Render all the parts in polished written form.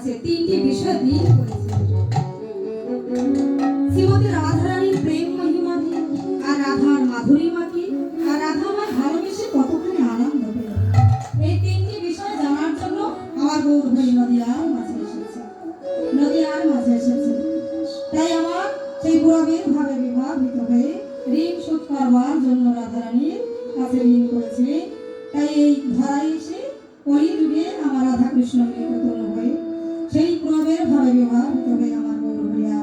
কাছে তিনটি বিষয় দিন করেছে। শ্রীমতী রাধারানীর প্রেম মহিমা কি, আর রাধার মাধুরীমা কি, আর রাধা আমার ভালোবেসে কতখানি আনন্দ পেল, এই তিনটি বিষয় জানার জন্য আমার গৌরহরি নদিয়ার মাঝে এসেছে, নদিয়ার মাঝে এসেছে। তাই আমার সেই পুরবের ভাবে বিবাহিত হয়ে ঋণ শোধ করবার জন্য রাধারানীর কাছে ঋণ করেছে। তাই এই ধরায় এসে কলিযুগে আমার রাধা কৃষ্ণ মিলিত হয়ে সেই পুরবের ভাবে বিবাহিত হয়ে আমার গৌরহরিয়া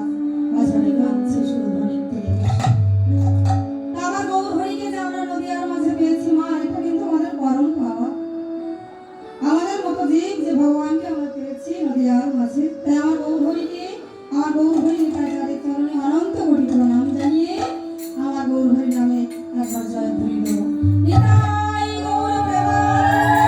বাজারে কাঁদছে সুরধ্বনিতে। আমার গৌরহরিকে যে আমরা নদিয়ার মাঝে পেয়েছি মা, এটা কিন্তু আমাদের পরম পাওয়া। আমাদের মতো জীব যে ভগবানকে আমরা পেয়েছি নদিয়ার মাঝে, তাই আমার গৌরহরিকে, আমার গৌরহরি নিতাইয়ের চরণে অনন্ত কোটি প্রণাম জানিয়ে আমার গৌরহরি নামে একবার জয়ধ্বনি দেব। নিতাই গৌর প্রেমানন্দে।